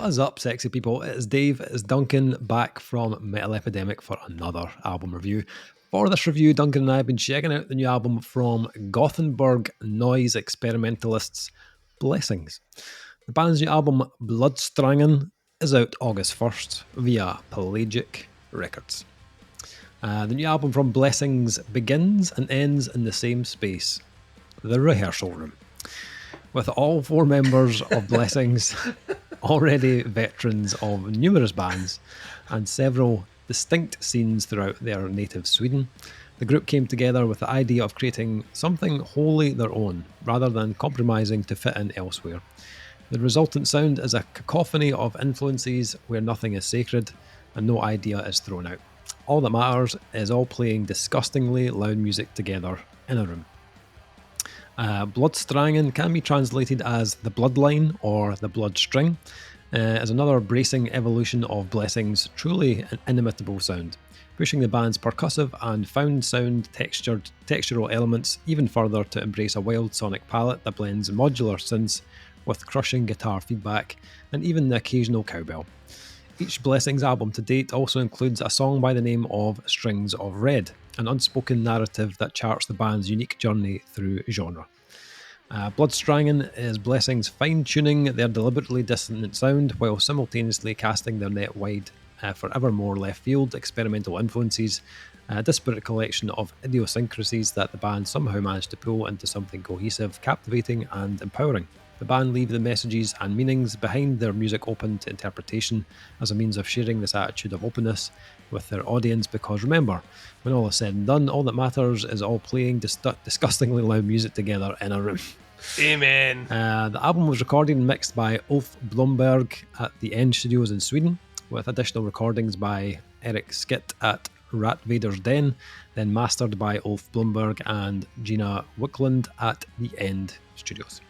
is up, sexy people? It's Dave, it's Duncan, back from Metal Epidemic for another album review. For this review, Duncan and I have been checking out the new album from Gothenburg noise experimentalists, Blessings. The band's new album, Blodsträngen, is out August 1st via Pelagic Records. The new album from Blessings begins and ends in the same space, the rehearsal room, with all four members of Blessings already veterans of numerous bands and several distinct scenes throughout their native Sweden. The group came together with the idea of creating something wholly their own, rather than compromising to fit in elsewhere. The resultant sound is a cacophony of influences where nothing is sacred and no idea is thrown out. All that matters is all playing disgustingly loud music together in a room. Blodsträngen can be translated as the bloodline or the bloodstring, as another bracing evolution of Blessings' truly an inimitable sound, pushing the band's percussive and found sound textural elements even further to embrace a wild sonic palette that blends modular synths with crushing guitar feedback and even the occasional cowbell. Each Blessings album to date also includes a song by the name of Strings of Red, an unspoken narrative that charts the band's unique journey through genre. Blodsträngen is Blessings fine-tuning their deliberately dissonant sound while simultaneously casting their net wide for ever more left-field experimental influences, a disparate collection of idiosyncrasies that the band somehow managed to pull into something cohesive, captivating and empowering. The band leave the messages and meanings behind their music open to interpretation as a means of sharing this attitude of openness with their audience, because remember, when all is said and done, all that matters is all playing disgustingly loud music together in a room. Amen. The album was recorded and mixed by Ulf Blomberg at the End Studios in Sweden, with additional recordings by Eric Skitt at Rat Vader's Den, then mastered by Ulf Blomberg and Gina Wickland at the End Studios.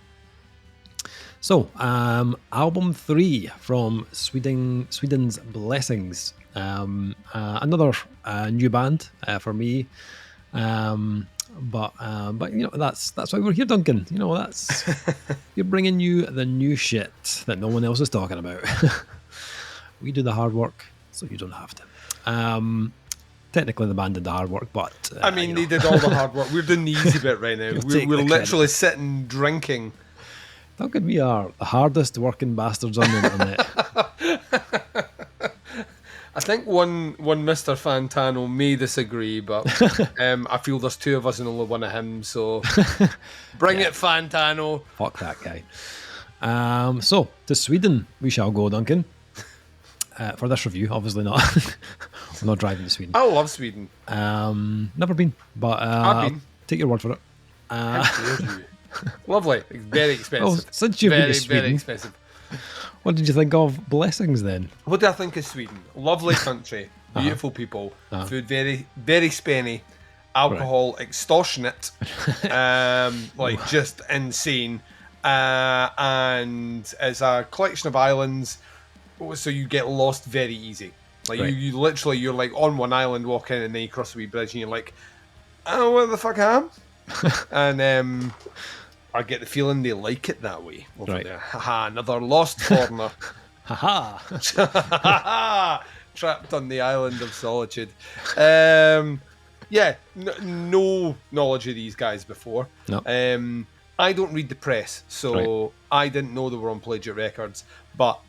So, album 3 from Sweden's Blessings. Another new band for me. But you know, that's why we're here, Duncan. You know, that's you're bringing you the new shit that no one else is talking about. We do the hard work, so you don't have to. Technically, the band did the hard work, but I mean, they did all the hard work. We're doing the easy bit right now. We're literally sitting drinking. Duncan, we are the hardest working bastards on the internet. I think one Mr. Fantano may disagree, but I feel there's two of us and only one of him, so bring it, Fantano. Fuck that guy. So, to Sweden we shall go, Duncan. For this review, obviously not. We're not driving to Sweden. I love Sweden. Never been, but I've been. I'll take your word for it. How dare you? Lovely. Very expensive. Well, since you've been to Sweden, very expensive. What did you think of Blessings then? What do I think of Sweden? Lovely country, beautiful people, food very, very spenny, alcohol extortionate, just insane, and it's a collection of islands, so you get lost very easy. Like you literally, you're like on one island walking, and then you cross a wee bridge, and you're like, oh, where the fuck am? And I get the feeling they like it that way over there. Haha, another lost foreigner. Haha. Trapped on the island of solitude. No knowledge of these guys before. No. I don't read the press, so I didn't know they were on Pelagic Records, but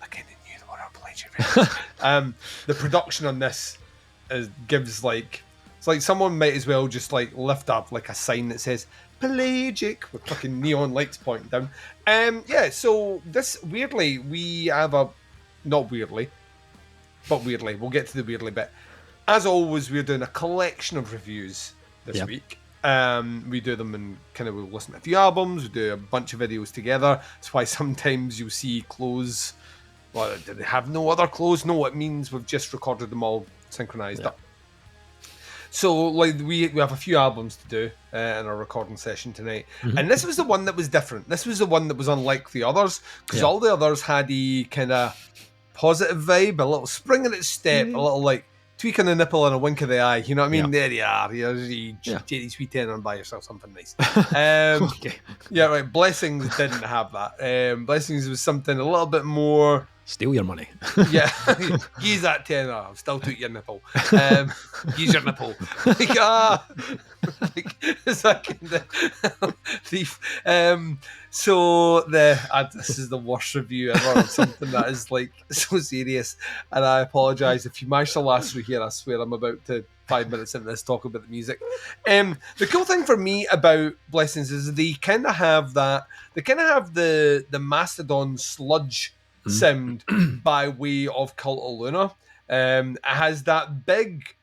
I kind of knew they were on Pelagic Records. The production on this gives like, it's like someone might as well just like lift up like a sign that says Pelagic with fucking neon lights pointing down. So this weirdly, we have not weirdly, but weirdly, we'll get to the weirdly bit. As always, we're doing a collection of reviews this week. We do them and kind of we'll listen to a few albums, we do a bunch of videos together. That's why sometimes you'll see clothes. Well, do they have no other clothes? No, it means we've just recorded them all synchronized up. So, like, we have a few albums to do in our recording session tonight. Mm-hmm. And this was the one that was different. This was the one that was unlike the others, because all the others had a kind of positive vibe, a little spring in its step, a little, like, tweak on the nipple and a wink of the eye. You know what I mean? There you are. You Jerry Sweet Ten and buy yourself something nice. Okay. Yeah, right. Blessings didn't have that. Blessings was something a little bit more Steal your money. Yeah, use that tenner. I'll still took your nipple. Use your nipple. Like, like, it's that kind of thief. So this is the worst review ever of something that is like so serious, and I apologise if you managed to last through here. I swear I'm about to 5 minutes into this talk about the music. The cool thing for me about Blessings is they kind of have that. They kind of have the Mastodon sludge sound by way of Cult of Luna. It has that big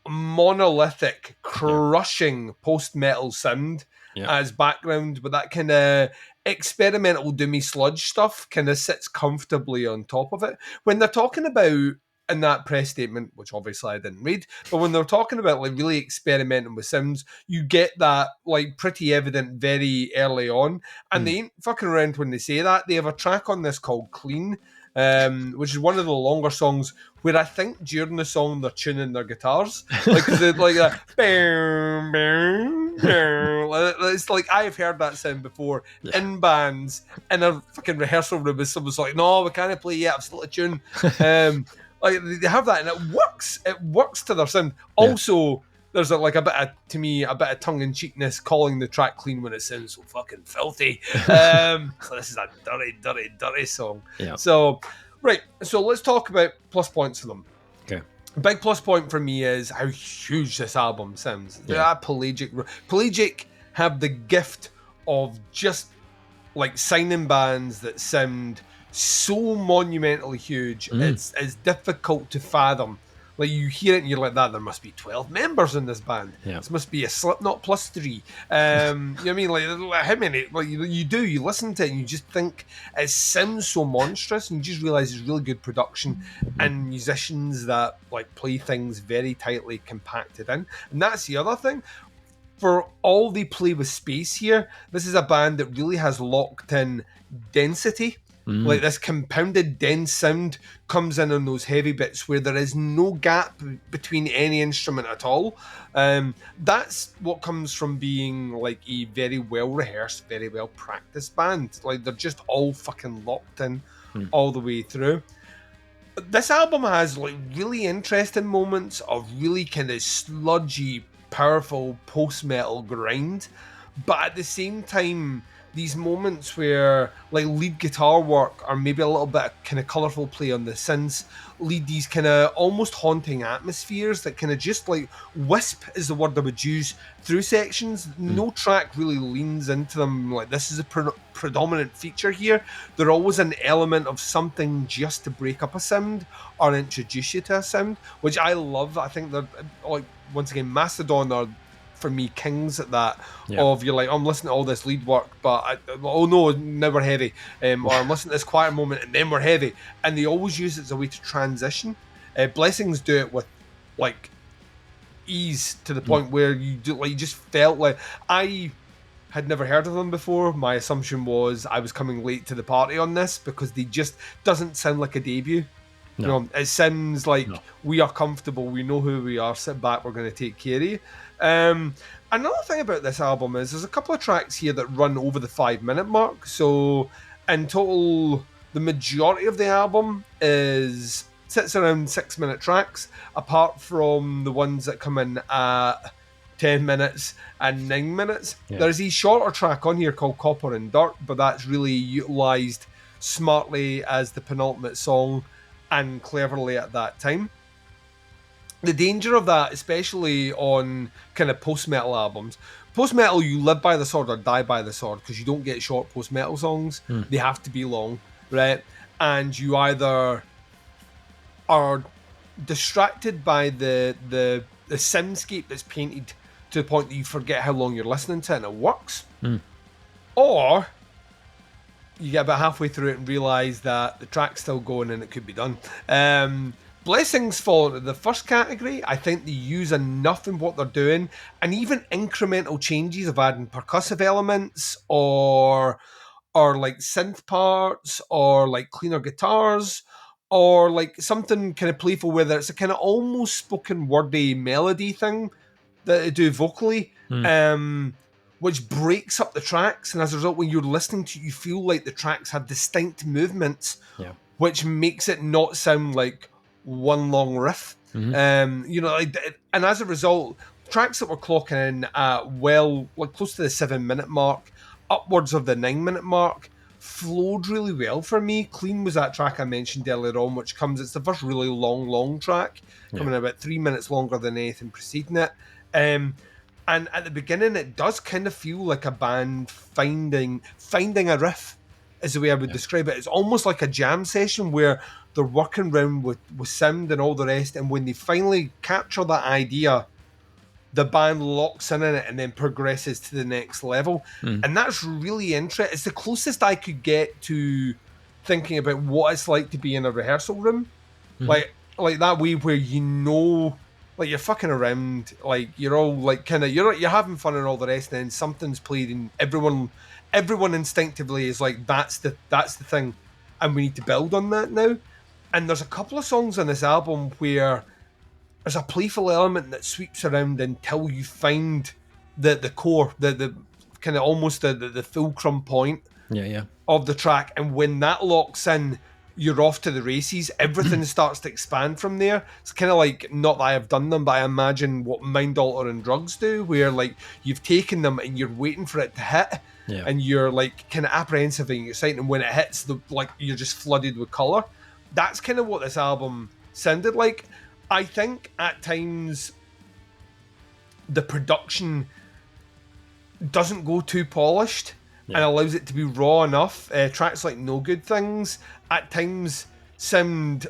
monolithic crushing post-metal sound as background, but that kind of experimental doomy sludge stuff kind of sits comfortably on top of it. When they're talking about in that press statement, which obviously I didn't read, but when they're talking about like really experimenting with sounds, you get that like pretty evident very early on, and they ain't fucking around when they say that. They have a track on this called Clean, which is one of the longer songs where I think during the song they're tuning their guitars, like that. It's like I've heard that sound before in bands in a fucking rehearsal room. As someone's like, "No, we can't play yet. I'm still a tune." Like they have that, and it works. It works to their sound. Also, there's a bit of tongue-in-cheekness calling the track Clean when it sounds so fucking filthy. So this is a dirty song. Yeah. So, right. So let's talk about plus points for them. Okay. A big plus point for me is how huge this album sounds. Yeah. Pelagic have the gift of just like signing bands that sound so monumentally huge. It's difficult to fathom. Like you hear it and you're like, that there must be 12 members in this band. This must be a Slipknot plus 3. You know what I mean? Like how many? Like you listen to it and you just think it sounds so monstrous, and you just realize it's really good production and musicians that like play things very tightly compacted in. And that's the other thing. For all they play with space here, this is a band that really has locked in density. Like this compounded dense sound comes in on those heavy bits where there is no gap between any instrument at all. That's what comes from being like a very well rehearsed, very well practiced band. Like they're just all fucking locked in all the way through. This album has like really interesting moments of really kind of sludgy, powerful post-metal grind, but at the same time these moments where like lead guitar work or maybe a little bit of kind of colourful play on the synths lead these kind of almost haunting atmospheres that kind of just like wisp is the word I would use through sections. No track really leans into them like this is a predominant feature here. There's always an element of something just to break up a sound or introduce you to a sound, which I love. I think they're like, once again, Mastodon are for me kings at that. Of you're like, I'm listening to all this lead work, but oh no, now we're heavy, or I'm listening to this quiet moment and then we're heavy, and they always use it as a way to transition. Blessings do it with like ease to the point where you do like you just felt like I had never heard of them before. My assumption was I was coming late to the party on this because they just doesn't sound like a debut. No. You know, it sounds like we are comfortable, we know who we are, sit back, we're going to take care of you. Another thing about this album is there's a couple of tracks here that run over the 5-minute mark. So in total, the majority of the album sits around 6-minute tracks, apart from the ones that come in at 10 minutes and 9 minutes. There's a shorter track on here called Copper and Dirt, but that's really utilised smartly as the penultimate song and cleverly at that time. The danger of that, especially on kind of post-metal albums, post-metal you live by the sword or die by the sword because you don't get short post-metal songs. They have to be long, right? And you either are distracted by the soundscape that's painted to the point that you forget how long you're listening to it and it works, or you get about halfway through it and realise that the track's still going and it could be done. Blessings fall into the first category. I think they use enough in what they're doing, and even incremental changes of adding percussive elements or like synth parts or like cleaner guitars or like something kind of playful where it's a kind of almost spoken wordy melody thing that they do vocally, which breaks up the tracks, and as a result when you're listening to it, you feel like the tracks have distinct movements which makes it not sound like one long riff. You know, and as a result, tracks that were clocking in at like close to the 7-minute mark, upwards of the 9-minute mark, flowed really well for me. Clean was that track I mentioned earlier on, which it's the first really long track, coming about 3 minutes longer than anything preceding it. And at the beginning, it does kind of feel like a band finding a riff, is the way I would describe it. It's almost like a jam session where they're working around with sound and all the rest, and when they finally capture that idea, the band locks in it and then progresses to the next level. And that's really interesting. It's the closest I could get to thinking about what it's like to be in a rehearsal room. Like that way where you know, like you're fucking around, like you're all like kind of, you're having fun and all the rest, and then something's played and everyone instinctively is like, that's the thing, and we need to build on that now. And there's a couple of songs on this album where there's a playful element that sweeps around until you find the core, the kind of almost the fulcrum point of the track. And when that locks in, you're off to the races. Everything starts to expand from there. It's kind of like, not that I have done them, but I imagine what mind altering drugs do, where like you've taken them and you're waiting for it to hit, and you're like kind of apprehensive and excited, and when it hits, like you're just flooded with colour. That's kind of what this album sounded like. I think at times the production doesn't go too polished and allows it to be raw enough. Tracks like No Good Things at times sound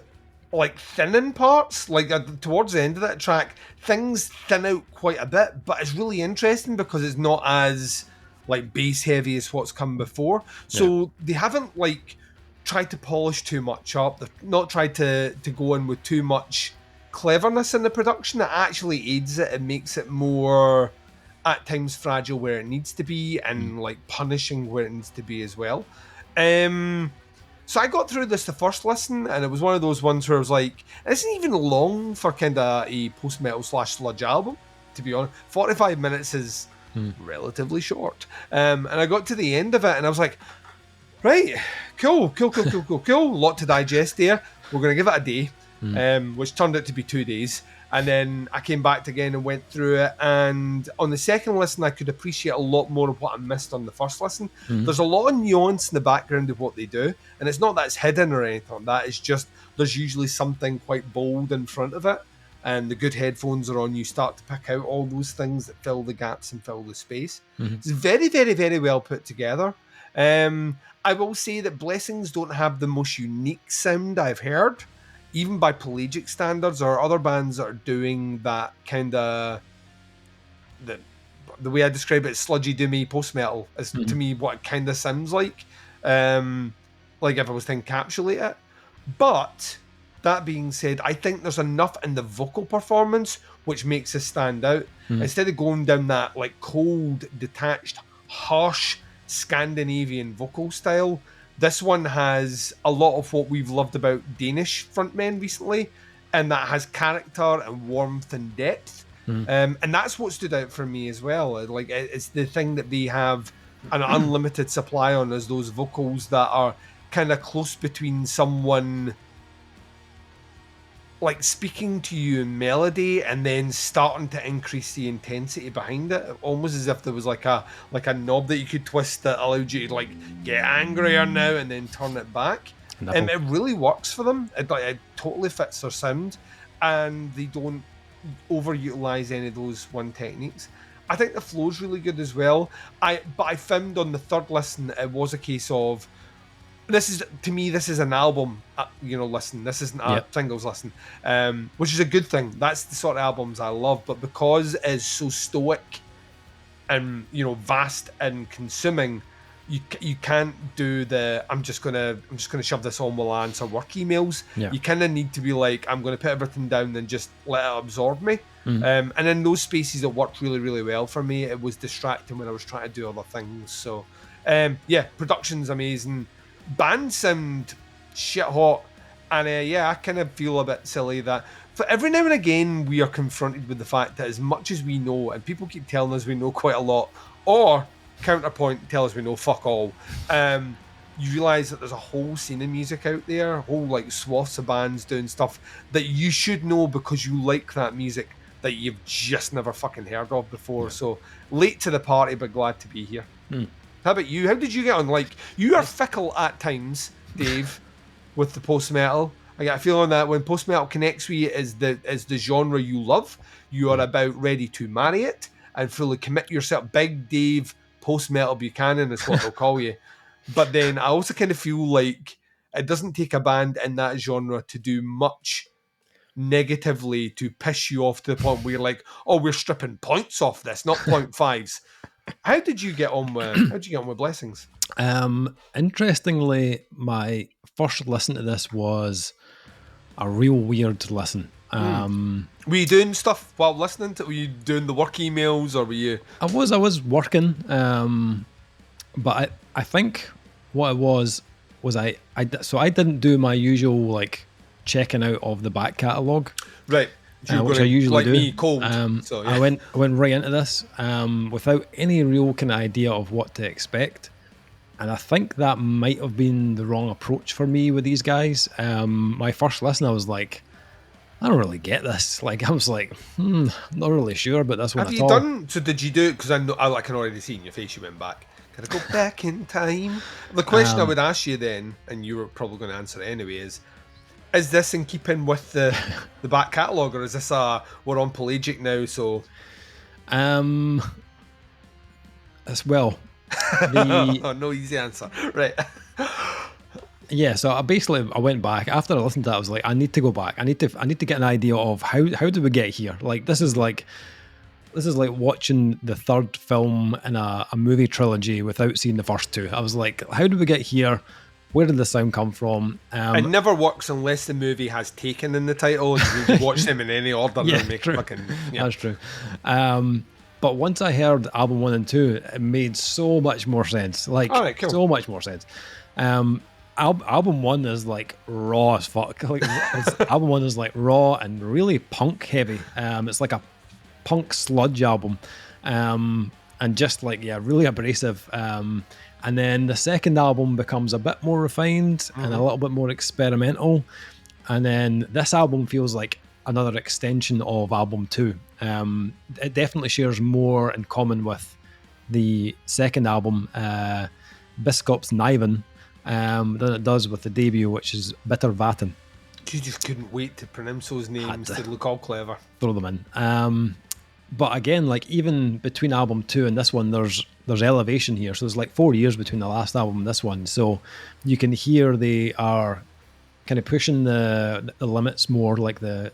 like thin in parts. Like towards the end of that track, things thin out quite a bit, but it's really interesting because it's not as like bass heavy as what's come before. So they haven't like tried to polish too much up. They've not tried to go in with too much cleverness in the production. That actually aids it and makes it more at times fragile where it needs to be, and like punishing where it needs to be as well. So I got through this the first listen, and it was one of those ones where I was like, it isn't even long for kind of a post-metal / sludge album, to be honest. 45 minutes is relatively short. And I got to the end of it and I was like, right, cool. Lot to digest there. We're going to give it a day. Which turned out to be 2 days, and then I came back again and went through it, and on the second listen I could appreciate a lot more of what I missed on the first listen. There's a lot of nuance in the background of what they do, and it's not that it's hidden or anything like that, it's just there's usually something quite bold in front of it, and the good headphones are on, you start to pick out all those things that fill the gaps and fill the space. It's very, very, very well put together. I will say that Blessings don't have the most unique sound I've heard, even by Pelagic standards, or other bands that are doing that kind of, the way I describe it, sludgy doomy post-metal is to me what it kind of sounds like if I was to encapsulate it. But that being said, I think there's enough in the vocal performance which makes it stand out. Instead of going down that like cold, detached, harsh Scandinavian vocal style, this one has a lot of what we've loved about Danish frontmen recently, and that has character and warmth and depth. And that's what stood out for me as well. Like, it's the thing that they have an unlimited supply on, is those vocals that are kind of close between someone like speaking to you in melody and then starting to increase the intensity behind it, almost as if there was like a knob that you could twist that allowed you to like get angrier now and then turn it back. And it really works for them. It totally fits their sound, and they don't overutilize any of those one techniques. I think the flow's really good as well. But I found on the third listen it was a case of, this is an album, listen. This isn't a singles listen, which is a good thing. That's the sort of albums I love. But because it's so stoic and vast and consuming, you can't do the I'm just gonna shove this on while I answer work emails. You kind of need to be like, I'm gonna put everything down and just let it absorb me. And in those spaces, it worked really, really well for me. It was distracting when I was trying to do other things. So production's amazing. Bands sound shit hot, and I kind of feel a bit silly that for every now and again we are confronted with the fact that as much as we know, and people keep telling us we know quite a lot, or counterpoint tell us we know fuck all, you realise that there's a whole scene of music out there, whole like swaths of bands doing stuff that you should know because you like that music that you've just never fucking heard of before. Yeah. So late to the party, but glad to be here. How about you? How did you get on? Like, you are fickle at times, Dave, with the post-metal. I get a feeling that when post-metal connects with you is the genre you love, you are about ready to marry it and fully commit yourself. Big Dave post-metal Buchanan is what they'll call you. But then I also kind of feel like it doesn't take a band in that genre to do much negatively to piss you off to the point where you're like, oh, we're stripping points off this, not 0.5s. How did you get on with Blessings? Interestingly, my first listen to this was a real weird listen. Were you doing stuff while listening to it? Were you doing the work emails, or were you? I was working, but I think what it was I didn't do my usual like checking out of the back catalogue, right? Which I usually like do. Me, cold. So yeah. I went right into this without any real kind of idea of what to expect, and I think that might have been the wrong approach for me with these guys. My first listen, I was like, I don't really get this. Like, I was like, not really sure, but that's what have you done. So did you do it? Because I can already see in your face you went back. Can I go back in time? The question I would ask you then, and you were probably going to answer it anyway, is this in keeping with the back catalogue, or is this we're on Pelagic now, so... As well. No easy answer. Right. Yeah, so I went back. After I listened to that, I was like, I need to go back. I need to get an idea of how did we get here? Like, this is like watching the third film in a movie trilogy without seeing the first two. I was like, how did we get here? Where did the sound come from? It never works unless the movie has Taken in the title and you watch them in any order. Yeah, and make true. Yeah. That's true. But once I heard album 1 and 2, it made so much more sense. Like, all right, cool. So much more sense. Album 1 is like raw as fuck. Like, album 1 is like raw and really punk heavy. It's like a punk sludge album, and just like really abrasive. And then the second album becomes a bit more refined and a little bit more experimental. And then this album feels like another extension of album 2. It definitely shares more in common with the second album, Biskop's Niven, than it does with the debut, which is Bitter Vatten. You just couldn't wait to pronounce those names to look all clever. Throw them in. But again, like even between album 2 and this one, there's elevation here. So there's like 4 years between the last album and this one. So you can hear they are kind of pushing the limits more, like the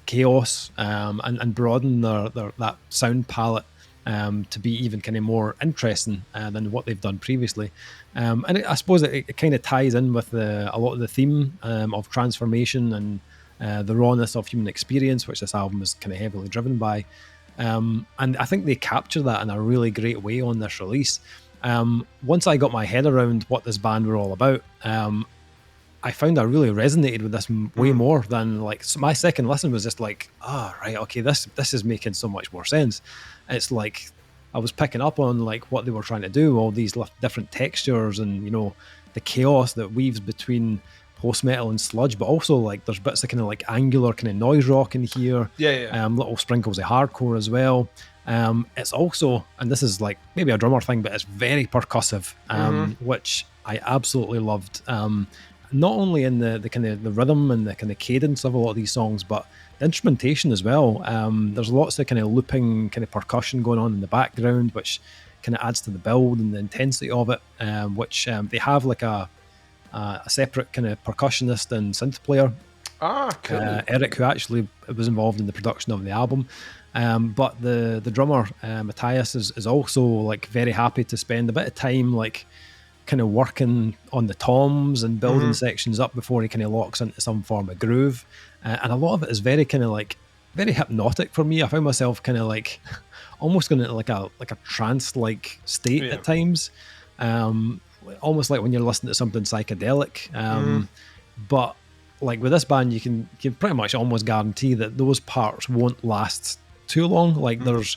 chaos, and broaden their that sound palette to be even kind of more interesting than what they've done previously. And I suppose it kind of ties in with a lot of the theme of transformation and the rawness of human experience, which this album is kind of heavily driven by. And I think they capture that in a really great way on this release. Once I got my head around what this band were all about, I found I really resonated with this way more than like my second listen was just like, right, okay, this is making so much more sense. It's like I was picking up on like what they were trying to do, all these different textures and, you know, the chaos that weaves between post-metal and sludge, but also like there's bits of kind of like angular kind of noise rock in here. Little sprinkles of hardcore as well. It's also, and this is like maybe a drummer thing, but it's very percussive, which I absolutely loved. Not only in the kind of the rhythm and the kind of cadence of a lot of these songs, but the instrumentation as well. There's lots of kind of looping kind of percussion going on in the background, which kind of adds to the build and the intensity of it, which they have like a separate kind of percussionist and synth player, cool. Eric, who actually was involved in the production of the album. But the drummer, Matthias, is also like very happy to spend a bit of time like kind of working on the toms and building sections up before he kind of locks into some form of groove. And a lot of it is very kind of like very hypnotic for me. I found myself kind of like almost going into like a trance-like state at times. Almost like when you're listening to something psychedelic. But like with this band, you can pretty much almost guarantee that those parts won't last too long. Like there's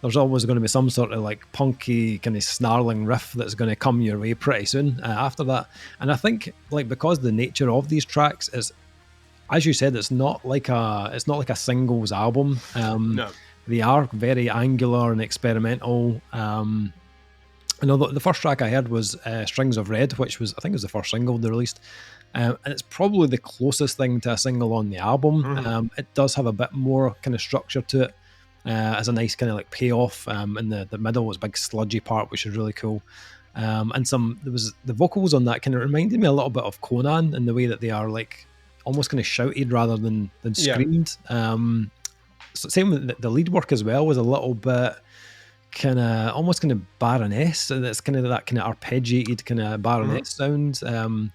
there's always going to be some sort of like punky kind of snarling riff that's going to come your way pretty soon after that. And I think like because the nature of these tracks is, as you said, it's not like a singles album. No. They are very angular and experimental. I know the first track I heard was Strings of Red, which was, I think it was the first single they released. And it's probably the closest thing to a single on the album. It does have a bit more kind of structure to it. As a nice kind of like payoff in the middle was a big sludgy part, which is really cool. And there was the vocals on that kind of reminded me a little bit of Conan in the way that they are like almost kind of shouted rather than screamed. So same with the lead work as well was a little bit kind of almost kind of Baroness, and it's kind of that kind of arpeggiated kind of Baroness sound,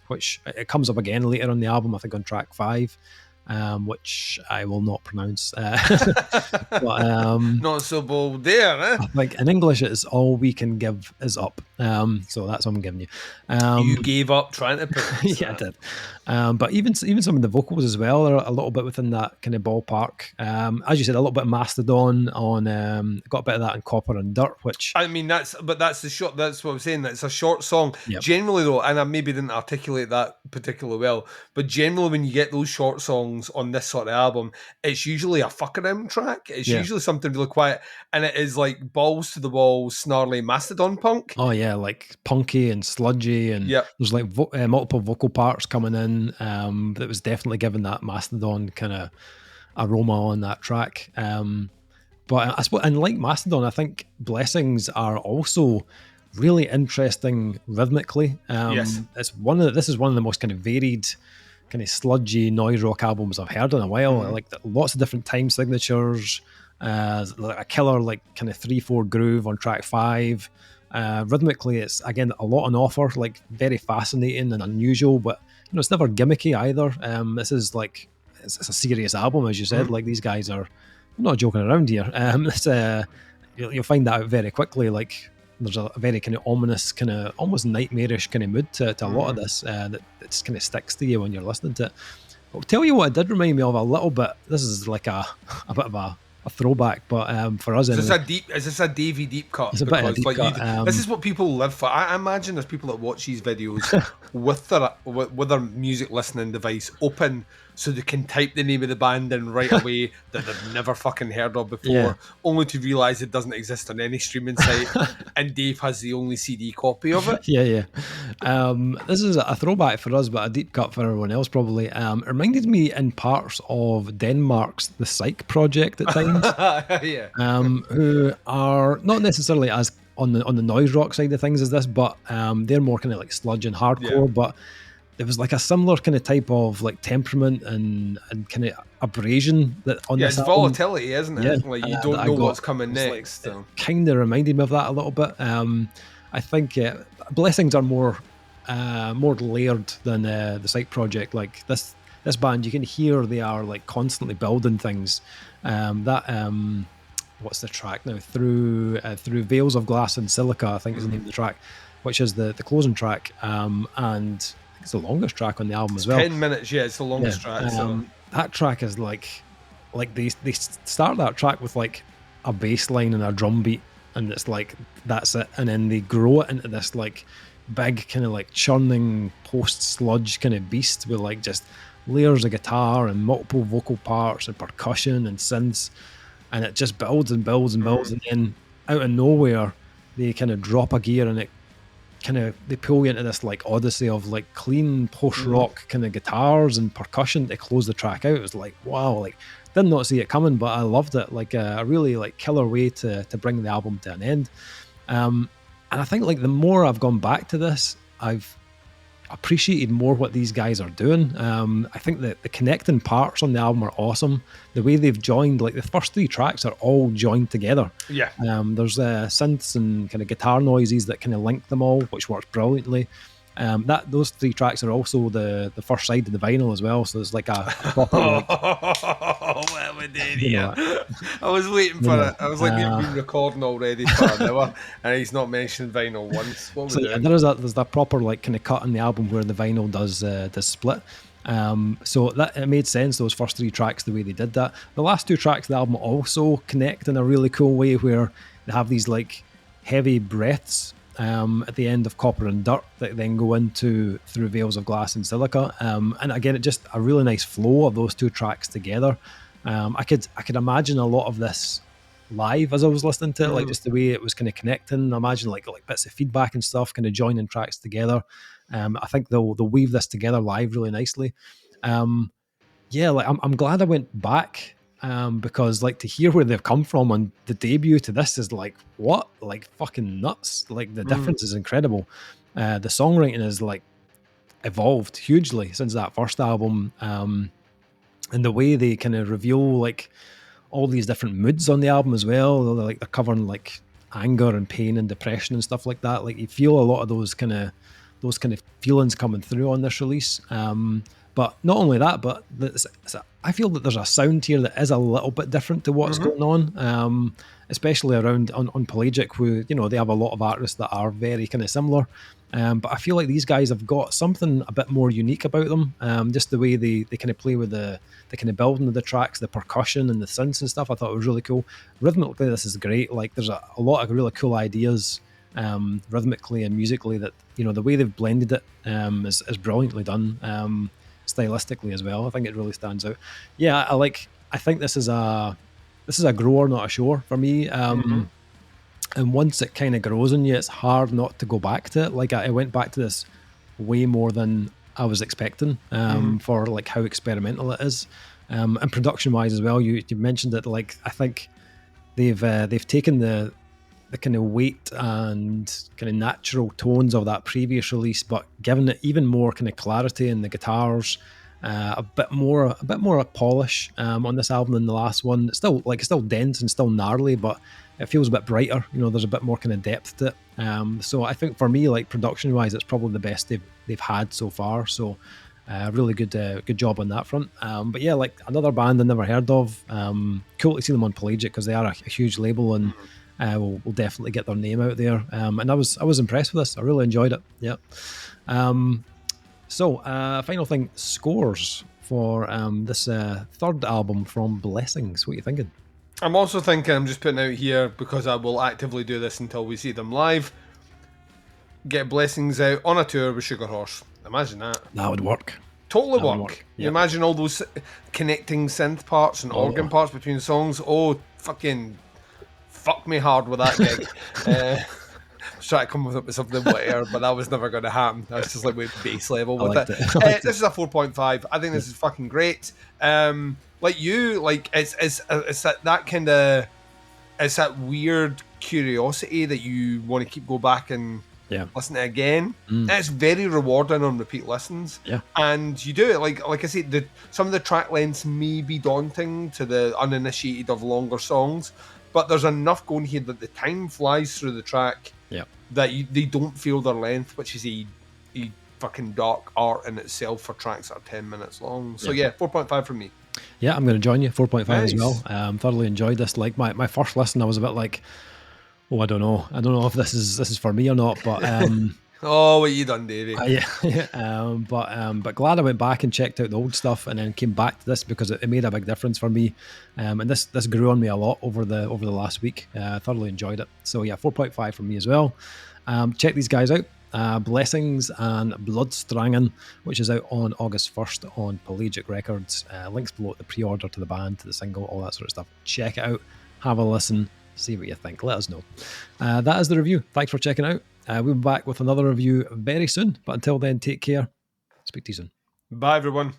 which it comes up again later on the album, I think on track 5. Which I will not pronounce. But, not so bold there, eh? Like in English, it's all we can give is up. So that's what I'm giving you. You gave up trying to pronounce yeah, I did. But even some of the vocals as well are a little bit within that kind of ballpark. As you said, a little bit of Mastodon on, got a bit of that in Copper and Dirt, which I mean that's the short. That's what I'm saying. That's a short song. Yep. Generally though, and I maybe didn't articulate that particularly well, but generally when you get those short songs on this sort of album, it's usually a fuck around track. It's usually something really quiet, and it is like balls to the wall, snarly Mastodon punk. Oh yeah, like punky and sludgy, and there's like multiple vocal parts coming in. That was definitely giving that Mastodon kind of aroma on that track. But I suppose, and like Mastodon, I think Blessings are also really interesting rhythmically. Yes, this is one of the most kind of varied, kind of sludgy noise rock albums I've heard in a while. Like lots of different time signatures, like a killer like kind of 3/4 groove on track 5. Rhythmically, it's again a lot on offer, like very fascinating and unusual, but it's never gimmicky either. This is like it's a serious album, as you said. Like these guys are not joking around here. You'll find that out very quickly. Like there's a very kind of ominous, kind of almost nightmarish kind of mood to a lot of this that just kind of sticks to you when you're listening to it. I'll tell you what it did remind me of a little bit. This is like a bit of a throwback, but for us, is this a Davey deep cut? It's a bit of a deep cut. This is what people live for. I imagine there's people that watch these videos with their music listening device open, so they can type the name of the band in right away that they've never fucking heard of before, only to realise it doesn't exist on any streaming site, and Dave has the only CD copy of it. Yeah. This is a throwback for us, but a deep cut for everyone else probably. It reminded me in parts of Denmark's The Psyche project at times, who are not necessarily as on the noise rock side of things as this, but they're more kind of like sludge and hardcore, but there was like a similar kind of type of like temperament and kind of abrasion that on this it's album. Volatility, isn't it? Like you don't know what's coming next. Like, it kind of reminded me of that a little bit. I think Blessings are more layered than the Psyche project. Like this band, you can hear they are like constantly building things. What's the track now? Through Veils of Glass and Silica, I think is the name of the track, which is the closing track, and it's the longest track on the album as well. 10 minutes, it's the longest track. That track is like they start that track with like a bass line and a drum beat, and it's like that's it, and then they grow it into this like big kind of like churning post sludge kind of beast with like just layers of guitar and multiple vocal parts and percussion and synths, and it just builds and builds and builds, and then out of nowhere they kind of drop a gear and they pull you into this like odyssey of like clean post-rock kind of guitars and percussion to close the track out. It was like, wow, like did not see it coming, but I loved it. Like a really like killer way to bring the album to an end. And I think like the more I've gone back to this, I've appreciated more what these guys are doing. I think that the connecting parts on the album are awesome. The way they've joined, like the first 3 tracks are all joined together. Yeah. There's synths and kind of guitar noises that kind of link them all, which works brilliantly. Those 3 tracks are also the first side of the vinyl as well. So there's like a proper like, well, we did here. I was waiting for it. I was like, you've been recording already for an hour, and he's not mentioned vinyl once. What was it? There's that proper like kind of cut in the album where the vinyl does split. So that it made sense, those first 3 tracks, the way they did that. The last 2 tracks of the album also connect in a really cool way, where they have these like heavy breaths at the end of Copper and Dirt that then go into Through Veils of Glass and Silica. And again, it just a really nice flow of those two tracks together. I could imagine a lot of this live as I was listening to it, like just the way it was kind of connecting. I imagine like bits of feedback and stuff kind of joining tracks together. I think they'll weave this together live really nicely. Like I'm glad I went back because like to hear where they've come from on the debut to this is like what, like fucking nuts. Like the difference is incredible. The songwriting is like evolved hugely since that first album, and the way they kind of reveal like all these different moods on the album as well. They're covering like anger and pain and depression and stuff like that. Like you feel a lot of those kind of feelings coming through on this release. But not only that, but I feel that there's a sound here that is a little bit different to what's going on, especially around on Pelagic, who, you know, they have a lot of artists that are very kind of similar. But I feel like these guys have got something a bit more unique about them. Just the way they kind of play with the kind of building of the tracks, the percussion and the synths and stuff. I thought it was really cool. Rhythmically, this is great. Like there's a lot of really cool ideas rhythmically and musically that, you know, the way they've blended it is brilliantly done. Stylistically as well, I think it really stands out. Yeah, I think this is a grower, not a shower for me. And once it kind of grows on you, it's hard not to go back to it. Like I went back to this way more than I was expecting for like how experimental it is, and production wise as well. You mentioned it. Like I think they've taken the kind of weight and kind of natural tones of that previous release, but given it even more kind of clarity in the guitars, a bit more polish on this album than the last one. It's still dense and still gnarly, but it feels a bit brighter. You know, there's a bit more kind of depth to it. So I think for me, like production wise, it's probably the best they've had so far. So really good job on that front. But yeah, like another band I never heard of. Cool to see them on Pelagic because they are a huge label and. We'll definitely get their name out there, and I was impressed with this. I really enjoyed it. Yeah. So final thing, scores for this third album from Blessings. What are you thinking? I'm also thinking, I'm just putting out here because I will actively do this until we see them live. Get Blessings out on a tour with Sugar Horse. Imagine that. That would work. Totally work. You imagine all those connecting synth parts and organ parts between songs. Oh, fucking. Fuck me hard with that gig. I was trying to come up with something later, but that was never going to happen. I was just like with base level with it. This is a 4.5. I think this is fucking great. Like you, like it's that kind of, it's that weird curiosity that you want to keep go back and listen to it again. It's very rewarding on repeat listens. Yeah, and you do it like I said. Some of the track lengths may be daunting to the uninitiated of longer songs. But there's enough going here that the time flies through the track that they don't feel their length, which is a fucking dark art in itself for tracks that are 10 minutes long. So 4.5 from me. Yeah, I'm going to join you, 4.5 as well. Thoroughly enjoyed this. Like my first listen, I was a bit like, I don't know if this is for me or not, but... Oh, what you done, Davey? But glad I went back and checked out the old stuff and then came back to this because it made a big difference for me. And this grew on me a lot over the last week. Thoroughly enjoyed it. So yeah, 4.5 from me as well. Check these guys out. Blessings and Blodsträngen, which is out on August 1st on Pelagic Records. Links below the pre-order to the band, to the single, all that sort of stuff. Check it out. Have a listen. See what you think. Let us know. That is the review. Thanks for checking out. We'll be back with another review very soon. But until then, take care. Speak to you soon. Bye, everyone.